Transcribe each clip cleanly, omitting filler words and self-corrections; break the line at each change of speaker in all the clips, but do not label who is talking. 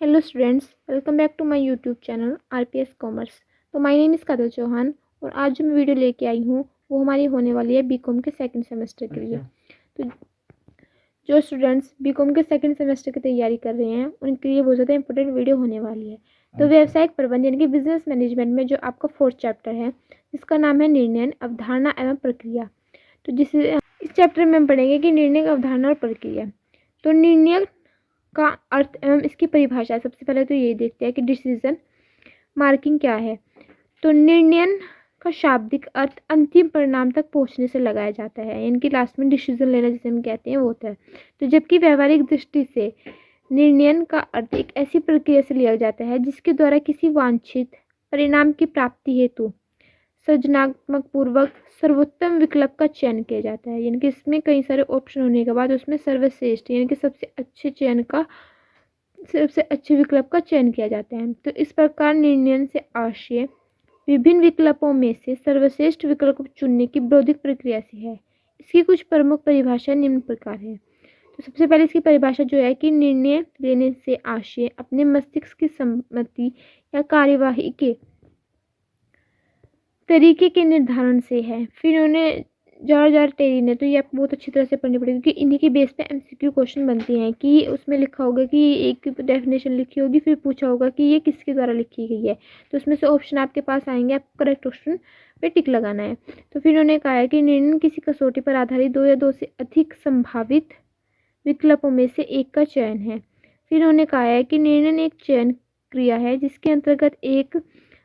Hello students, welcome back to my YouTube channel RPS Commerce. तो my name is Kajal Chauhan और आज जो मैं वीडियो लेके आई हूँ वो हमारी होने वाली है बीकॉम के सेकंड सेमेस्टर के लिए। तो जो स्टूडेंट्स बीकॉम के सेकंड सेमेस्टर की तैयारी कर रहे हैं उनके लिए बहुत ज़्यादा इंपॉर्टेंट वीडियो होने वाली है। तो व्यावसायिक प्रबंधन यानी कि बिजनेस मैनेजमेंट में जो आपका 4th चैप्टर है जिसका नाम है निर्णय, अवधारणा एवं प्रक्रिया। तो इस चैप्टर में हम पढ़ेंगे कि निर्णय, अवधारणा और प्रक्रिया। तो निर्णय का अर्थ एवं इसकी परिभाषा सबसे पहले तो ये देखते हैं कि डिसीजन मार्किंग क्या है। तो निर्णय का शाब्दिक अर्थ अंतिम परिणाम तक पहुंचने से लगाया जाता है, यानी कि लास्ट में डिसीजन लेना जिसे हम कहते हैं वो होता है। तो जबकि व्यवहारिक दृष्टि से निर्णय का अर्थ एक ऐसी प्रक्रिया से लिया जाता है जिसके द्वारा किसी वांछित परिणाम की प्राप्ति हेतु सृजनात्मक पूर्वक सर्वोत्तम विकल्प का चयन किया जाता है, यानी कि इसमें कई सारे ऑप्शन होने के बाद उसमें सर्वश्रेष्ठ यानी कि सबसे अच्छे विकल्प का चयन किया जाता है। तो इस प्रकार निर्णय से आशय विभिन्न विकल्पों में से सर्वश्रेष्ठ विकल्प चुनने की बौद्धिक प्रक्रिया से है। इसकी कुछ प्रमुख परिभाषा निम्न प्रकार है। तो सबसे पहले इसकी परिभाषा जो है कि निर्णय लेने से आशय अपने मस्तिष्क की सम्मति या कार्यवाही के तरीके के निर्धारण से है। फिर उन्होंने जॉर्ज टेरी ने, तो ये आपको बहुत अच्छी तरह से पढ़नी पड़ेगी क्योंकि इन्हीं के बेस पे एमसीक्यू क्वेश्चन बनते हैं कि उसमें लिखा होगा कि एक डेफिनेशन लिखी होगी, फिर पूछा होगा कि ये किसके द्वारा लिखी गई है। तो उसमें से ऑप्शन आपके पास आएंगे, आपको करेक्ट ऑप्शन पे टिक लगाना है। तो फिर उन्होंने कहा है कि निर्णय किसी कसौटी पर आधारित दो या दो से अधिक संभावित विकल्पों में से एक का चयन है। फिर उन्होंने कहा है कि निर्णय एक चयन क्रिया है जिसके अंतर्गत एक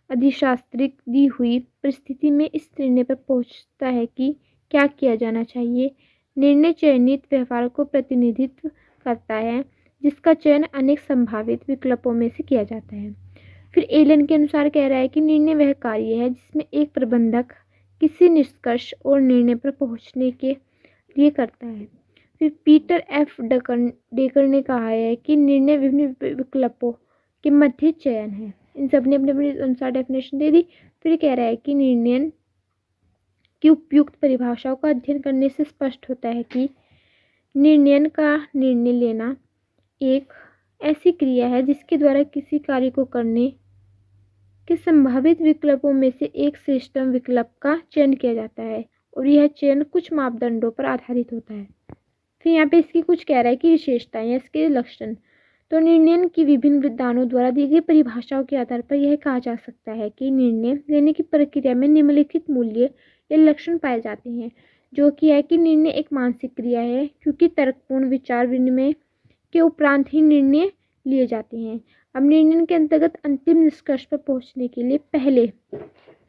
अधिशास्त्रिक दी हुई परिस्थिति में इस निर्णय पर पहुंचता है कि क्या किया जाना चाहिए। निर्णय चयनित व्यवहार को प्रतिनिधित्व करता है जिसका चयन अनेक संभावित विकल्पों में से किया जाता है। फिर एलन के अनुसार कह रहा है कि निर्णय वह कार्य है जिसमें एक प्रबंधक किसी निष्कर्ष और निर्णय पर पहुंचने के लिए करता है। फिर पीटर एफ डेकर ने कहा है कि निर्णय विभिन्न विकल्पों के मध्य चयन है। इन सब ने अपने अपने अनुसार डेफिनेशन दे दी। फिर कह रहा है कि निर्णय की उपयुक्त परिभाषाओं का अध्ययन करने से स्पष्ट होता है कि निर्णय लेना एक ऐसी क्रिया है जिसके द्वारा किसी कार्य को करने के संभावित विकल्पों में से एक श्रेष्ठतम विकल्प का चयन किया जाता है और यह चयन कुछ मापदंडों पर आधारित होता है। फिर यहाँ पे इसकी कुछ कह रहा है कि विशेषताएं या इसके लक्षण। तो निर्णय की विभिन्न विद्वानों द्वारा दी गई परिभाषाओं के आधार पर यह कहा जा सकता है कि निर्णय लेने की प्रक्रिया में निम्नलिखित मूल्य या लक्षण पाए जाते हैं, जो कि है कि निर्णय एक मानसिक क्रिया है क्योंकि तर्कपूर्ण विचार विनिमय के उपरांत ही निर्णय लिए जाते हैं। अब निर्णय के अंतर्गत अंतिम निष्कर्ष पर पहुंचने के लिए पहले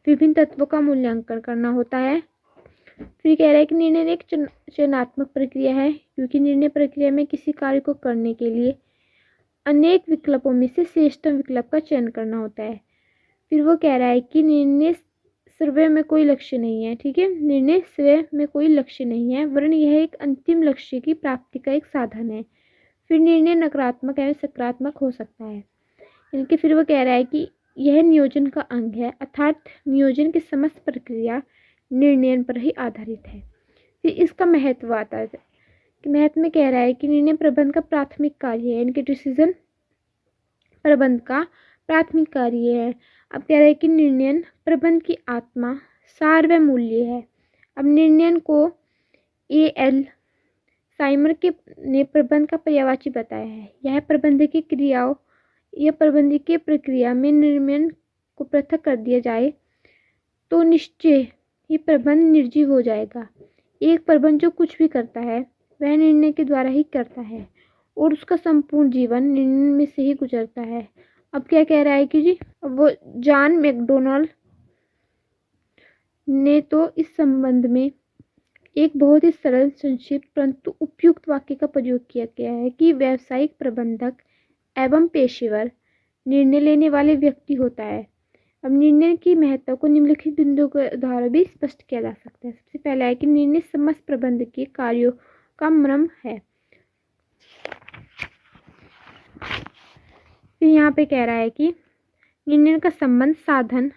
विभिन्न तत्वों का मूल्यांकन करना होता है। फिर कह रहा है कि निर्णय एक चयनात्मक प्रक्रिया है क्योंकि निर्णय प्रक्रिया में किसी कार्य को करने के लिए अनेक विकल्पों में से श्रेष्ठतम विकल्प का चयन करना होता है। फिर वो कह रहा है कि निर्णय स्वयं में कोई लक्ष्य नहीं है। ठीक है, निर्णय स्वयं में कोई लक्ष्य नहीं है वरन यह एक अंतिम लक्ष्य की प्राप्ति का एक साधन है। फिर निर्णय नकारात्मक एवं सकारात्मक हो सकता है। इनके फिर वो कह रहा है कि यह नियोजन का अंग है, अर्थात नियोजन की समस्त प्रक्रिया निर्णय पर ही आधारित है। फिर इसका महत्व आता है कि महत्व में कह रहा है कि निर्णय प्रबंध का प्राथमिक कार्य है, इनके डिसीजन प्रबंध का प्राथमिक कार्य है। अब कह रहा है कि निर्णय प्रबंध की आत्मा सार व मूल्य है। अब निर्णय को एल साइमर ने प्रबंध का पर्यायवाची बताया है। यह प्रबंधकीय प्रक्रिया में निर्णय को पृथक कर दिया जाए तो निश्चय ही प्रबंध निर्जीव हो जाएगा। एक प्रबंध जो कुछ भी करता है वह निर्णय के द्वारा ही करता है और उसका संपूर्ण जीवन निर्णय में से ही गुजरता है। अब क्या कह रहा है कि जी वो जॉन मैकडोनाल्ड ने तो इस संबंध में एक बहुत ही सरल, संक्षिप्त परंतु उपयुक्त वाक्य का प्रयोग किया गया है कि व्यावसायिक प्रबंधक एवं पेशेवर निर्णय लेने वाले व्यक्ति होता है। अब निर्णय की महत्ता को निम्नलिखित बिंदुओं के द्वारा भी स्पष्ट किया जा सकता है। सबसे पहला है कि निर्णय समस्त प्रबंधकीय कार्यों का मर्म है। फिर यहाँ पे कह रहा है कि निर्णय का संबंध साधन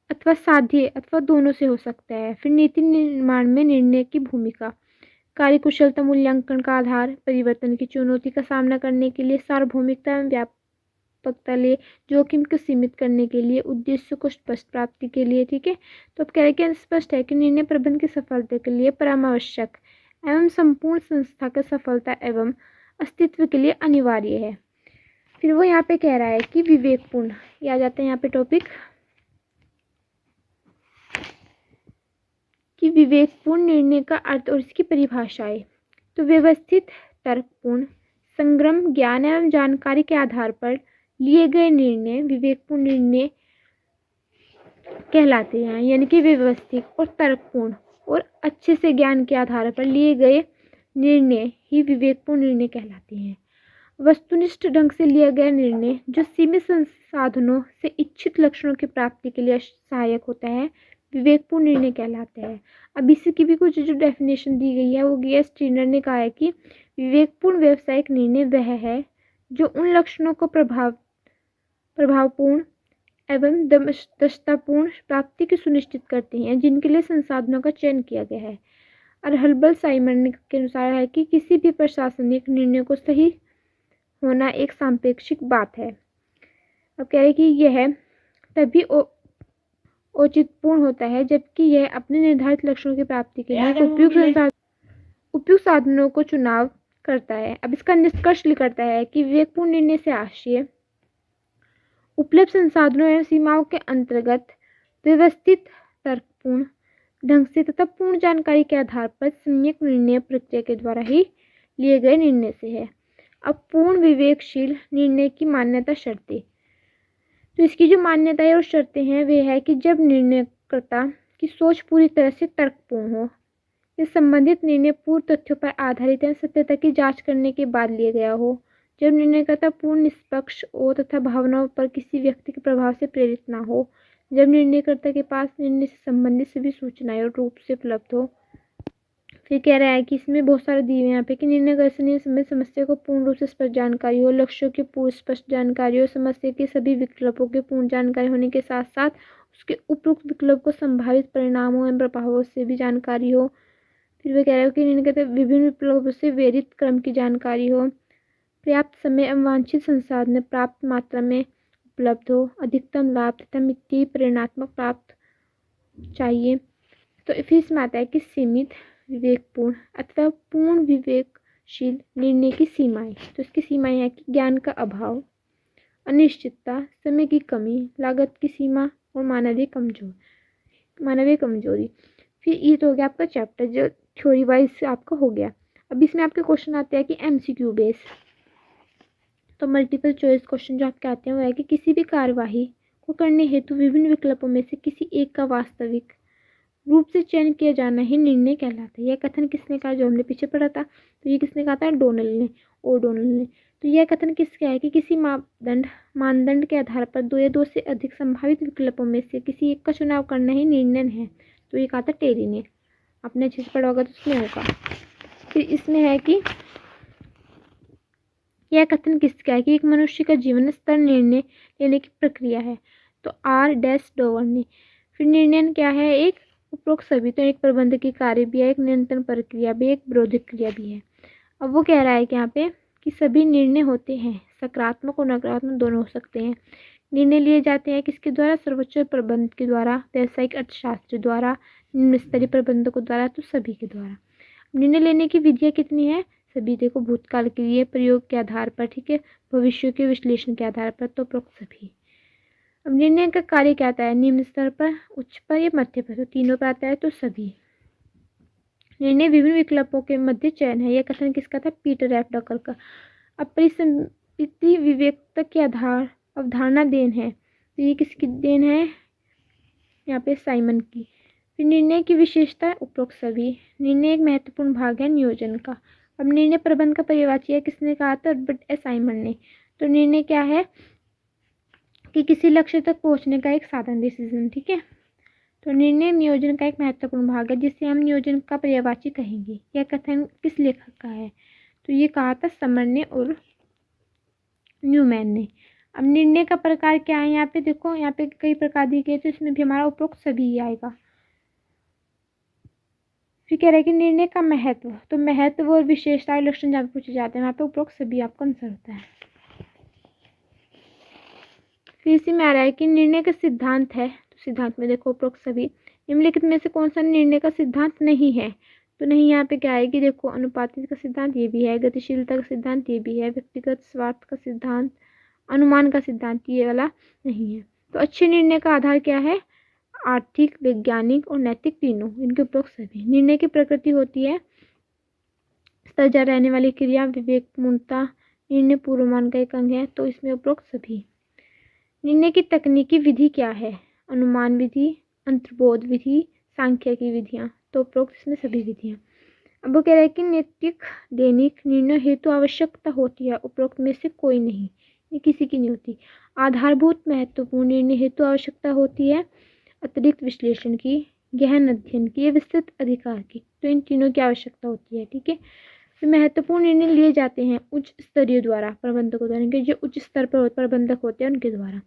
अथवा साध्य अथवा दोनों से हो सकता है। फिर नीति निर्माण में निर्णय की भूमिका, कार्यकुशलता मूल्यांकन का आधार, परिवर्तन की चुनौती का सामना करने के लिए सार्वभौमिकता एवं परिपक्वता लिए, जोखिम को सीमित करने के लिए, उद्देश्य को स्पष्ट प्राप्ति के लिए। ठीक है, तो अब कह रहे हैं कि स्पष्ट है कि निर्णय प्रबंधन की सफलता के लिए परमावश्यक एवं संपूर्ण संस्था की सफलता एवं अस्तित्व के लिए अनिवार्य है। फिर वो यहाँ पे कह रहा है कि विवेकपूर्ण, ये आ जाता है यहाँ पे टॉपिक कि विवेकपूर्ण निर्णय का अर्थ और इसकी परिभाषाएं। तो व्यवस्थित, तर्कपूर्ण, संग्रम, ज्ञान एवं जानकारी के आधार पर लिए गए निर्णय विवेकपूर्ण निर्णय कहलाते हैं। यानी कि व्यवस्थित और तर्कपूर्ण और अच्छे से ज्ञान के आधार पर लिए गए निर्णय ही विवेकपूर्ण निर्णय कहलाते हैं। वस्तुनिष्ठ ढंग से लिया गया निर्णय जो सीमित संसाधनों से इच्छित लक्ष्यों की प्राप्ति के लिए सहायक होता है, विवेकपूर्ण निर्णय कहलाता है। अब इसकी भी कुछ जो डेफिनेशन दी गई है वो गेस ट्रेनर ने कहा है कि विवेकपूर्ण व्यावसायिक निर्णय वह है जो उन लक्षणों को प्रभावपूर्ण एवं दक्षतापूर्ण प्राप्ति की सुनिश्चित करते हैं जिनके लिए संसाधनों का चयन किया गया है। और हर्बल साइमन के अनुसार है कि किसी भी प्रशासनिक निर्णय को सही होना एक सापेक्षिक बात है। अब कह रहे कि यह तभी औचित्यपूर्ण होता है जबकि यह अपने निर्धारित लक्ष्यों की प्राप्ति के लिए उपयुक्त साधनों को चुनाव करता है। अब इसका निष्कर्ष करता है कि विवेकपूर्ण निर्णय से आशय उपलब्ध संसाधनों एवं सीमाओं के अंतर्गत व्यवस्थित, तर्कपूर्ण ढंग से तथा पूर्ण जानकारी के आधार पर सम्यक निर्णय प्रक्रिया के द्वारा ही लिए गए निर्णय से है। अब पूर्ण विवेकशील निर्णय की मान्यता शर्तें। तो इसकी जो मान्यताएं और शर्तें हैं वे है कि जब निर्णयकर्ता की सोच पूरी तरह से तर्कपूर्ण हो, इस संबंधित निर्णय पूर्ण तथ्यों पर आधारित है, सत्यता की जांच करने के बाद लिया गया हो, जब निर्णयकर्ता पूर्ण निष्पक्ष हो तथा भावनाओं पर किसी व्यक्ति के प्रभाव से प्रेरित ना हो, जब निर्णयकर्ता के पास निर्णय से संबंधित सभी सूचनाएं और रूप से उपलब्ध हो। फिर कह रहा है कि इसमें बहुत सारे दिए यहाँ पे कि निर्णय समस्या को पूर्ण रूप से स्पष्ट जानकारी हो, लक्ष्यों की पूर्ण स्पष्ट जानकारी हो, समस्या के सभी विकल्पों की पूर्ण जानकारी होने के साथ साथ उसके उपयुक्त विकल्प को संभावित परिणामों एवं प्रभावों से भी जानकारी हो। फिर वह कह रहा है कि निर्णय विभिन्न विकल्पों से वेरित क्रम की जानकारी हो, पर्याप्त समय एवं वांछित संसाधन प्राप्त मात्रा में उपलब्ध हो, अधिकतम लाभ तथा मित्तीय परिणात्मक प्राप्त चाहिए। तो फिर इसमें आता है कि सीमित, विवेकपूर्ण अथवा पूर्ण विवेकशील निर्णय की सीमाएं। तो इसकी सीमाएं हैं कि ज्ञान का अभाव, अनिश्चितता, समय की कमी, लागत की सीमा और मानवीय कमजोरी। फिर ये तो हो गया आपका चैप्टर जो थ्योरी वाइज आपका हो गया। अब इसमें आपके क्वेश्चन आते हैं कि MCQ बेस। तो मल्टीपल चॉइस क्वेश्चन जो आपके आते हैं वो है कि किसी भी कार्यवाही को करने हेतु विभिन्न विकल्पों में से किसी एक का वास्तविक रूप से चयन किया जाना ही निर्णय कहलाता है। यह कथन किसने कहा, जो हमने पीछे पढ़ा था, तो ये किसने कहा था, डोनल ने। तो यह कथन किसका है कि किसी मानदंड के आधार पर दो या दो से अधिक संभावित विकल्पों में से किसी एक का चुनाव करना ही निर्णय है। तो ये कहा था टेरी ने, आपने अच्छे से पढ़ा होगा तो उसमें होगा। फिर इसमें है कि यह कथन किसका है कि एक मनुष्य का जीवन स्तर निर्णय लेने की प्रक्रिया है। तो R-डोवर ने। फिर निर्णय क्या है, एक उपरोक्त सभी, तो एक प्रबंधकीय कार्य भी है, एक नियंत्रण प्रक्रिया भी, एक विरोधिक क्रिया भी है। अब वो कह रहा है कि यहाँ पे कि सभी निर्णय होते हैं, सकारात्मक और नकारात्मक दोनों हो सकते हैं। निर्णय लिए जाते हैं किसके द्वारा, सर्वोच्च प्रबंध के द्वारा, व्यावसायिक अर्थशास्त्र द्वारा, निम्न स्तरीय प्रबंधकों द्वारा, तो सभी के द्वारा। निर्णय लेने की विधियाँ कितनी है, सभी देखो, भूतकाल के लिए, प्रयोग के आधार पर, ठीक है, भविष्य के विश्लेषण के आधार पर, तो उपरोक्त सभी। अब निर्णय का कार्य क्या आता है, निम्न स्तर पर, उच्च पर या मध्य पर, तो तीनों पर आता है, तो सभी। निर्णय विभिन्न विकल्पों के मध्य चयन है, यह कथन किसका था, पीटर एफ डकर का। अब परिसंपत्ति विवेकता की अवधारणा देन है, तो ये किसकी देन है, यहाँ पे साइमन की। फिर निर्णय की विशेषता, उपरोक्त सभी। निर्णय एक महत्वपूर्ण भाग है नियोजन का। अब निर्णय प्रबंध का पर्यवाची है, किसने कहा था, रॉबर्ट साइमन ने। तो निर्णय क्या है कि किसी लक्ष्य तक पहुंचने का एक साधन, डिसीजन, ठीक है। तो निर्णय नियोजन का एक महत्वपूर्ण भाग है जिसे हम नियोजन का पर्यायवाची कहेंगे। यह कथन किस लेखक का है, तो ये कहा था समरने और न्यूमैन ने। अब निर्णय का प्रकार क्या है, यहाँ पे देखो, यहाँ पे कई प्रकार दिए गए, तो इसमें भी हमारा उपरोक्त सभी ही आएगा। फिर कह रहा है कि निर्णय का महत्व, तो महत्व और विशेषता लक्षण जहाँ पे पूछे जाते हैं वहाँ पे उपरोक्त सभी आपका आंसर होता है। फिर इसी में आ रहा है कि निर्णय का सिद्धांत है, तो सिद्धांत में देखो उपरोक्त सभी निम्नलिखित में से कौन सा निर्णय का सिद्धांत नहीं है, तो नहीं यहाँ पे क्या आएगी, देखो अनुपातिक का सिद्धांत ये भी है, गतिशीलता का सिद्धांत ये भी है, व्यक्तिगत स्वार्थ का सिद्धांत, अनुमान का सिद्धांत ये वाला नहीं है। तो अच्छे निर्णय का आधार क्या है, आर्थिक, वैज्ञानिक और नैतिक तीनों, इनके उपरोक्त सभी। निर्णय की प्रकृति होती है सजा रहने वाली क्रिया, विवेकपूर्णता, निर्णय पूर्वमान का एक अंग है, तो इसमें उपरोक्त सभी। निर्णय की तकनीकी विधि क्या है, अनुमान विधि, अंतर्बोध विधि, सांख्यिकी विधियां, तो उपरोक्त इसमें सभी विधियां। अब वो कह रहा है कि नैतिक दैनिक निर्णय हेतु आवश्यकता होती है, उपरोक्त में से कोई नहीं, ये किसी की नहीं होती। आधारभूत महत्वपूर्ण निर्णय हेतु आवश्यकता होती है अतिरिक्त विश्लेषण की, गहन अध्ययन की, विस्तृत अधिकार की, तो इन तीनों की आवश्यकता होती है। ठीक है, तो महत्वपूर्ण निर्णय लिए जाते हैं उच्च स्तरीय द्वारा, प्रबंधकों द्वारा, जो उच्च स्तर पर प्रबंधक होते हैं उनके द्वारा।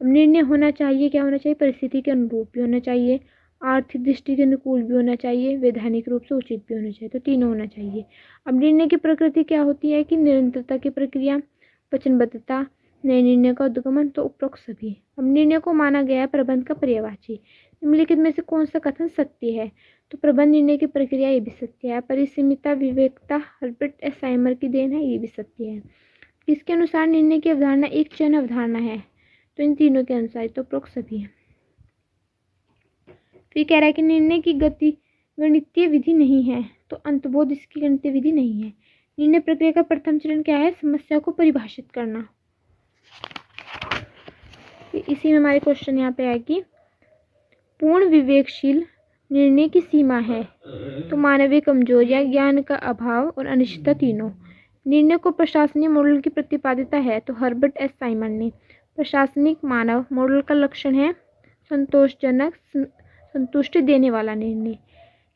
अब निर्णय होना चाहिए, क्या होना चाहिए, परिस्थिति के अनुरूप भी होना चाहिए, आर्थिक दृष्टि के अनुकूल भी होना चाहिए, वैधानिक रूप से उचित भी होना चाहिए, तो तीनों होना चाहिए। अब निर्णय की प्रकृति क्या होती है कि निरंतरता की प्रक्रिया, वचनबद्धता, नए निर्णय का उद्गमन, तो उपरोक्त सभी। अब निर्णय को माना गया है प्रबंध का पर्यायवाची, निम्नलिखित में से कौन सा कथन सत्य है, तो प्रबंध निर्णय की प्रक्रिया ये भी सत्य है। परिसीमिता, विवेकता हर्बर्ट एस साइमर की देन है, ये भी सत्य है। किसके अनुसार निर्णय की अवधारणा एक चयन अवधारणा है, तो इन तीनों के अनुसार, तो उपरोक्त सभी है। फिर कह रहा है कि निर्णय की गति गणितीय विधि नहीं है, तो अंतर्बोध इसकी गणितीय विधि नहीं है। निर्णय प्रक्रिया का प्रथम चरण क्या है, समस्या को परिभाषित करना। इसी में हमारे क्वेश्चन यहाँ पे आएगी, पूर्ण विवेकशील निर्णय की सीमा है, तो मानवीय कमजोरियां, ज्ञान का अभाव और अनिश्चितता तीनों। निर्णय को प्रशासनिक मॉडल की प्रतिपादिता है, तो हर्बर्ट एस साइमन ने। प्रशासनिक मानव मॉडल का लक्षण है संतोषजनक, संतुष्टि देने वाला निर्णय।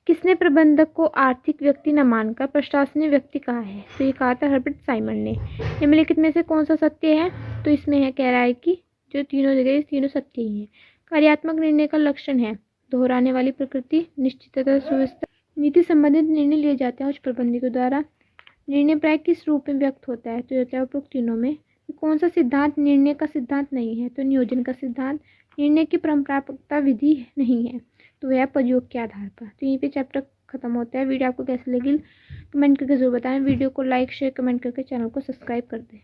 किसने प्रबंधक को आर्थिक व्यक्ति न मानकर प्रशासनिक व्यक्ति कहा है, तो ये कहा था हर्बर्ट साइमन ने। निम्नलिखित में से कौन सा सत्य है, तो इसमें है कह रहा है कि जो तीनों जगह तीनों सत्य ही है। कार्यात्मक निर्णय का लक्षण है दोहराने वाली प्रकृति, निश्चितता, सुव्यवस्था। नीति संबंधित निर्णय लिए जाते हैं उच्च प्रबंधकों द्वारा। निर्णय प्राय किस रूप में व्यक्त होता है, तो होता है उपरोक्त तीनों में। कौन सा सिद्धांत निर्णय का सिद्धांत नहीं है, तो नियोजन का सिद्धांत। निर्णय की परंपरागत विधि नहीं है, तो वह प्रयोग के आधार पर। तो यहीं पे चैप्टर खत्म होता है। वीडियो आपको कैसी लगी कमेंट करके जरूर बताएं। वीडियो को लाइक शेयर कमेंट करके चैनल को सब्सक्राइब कर दें।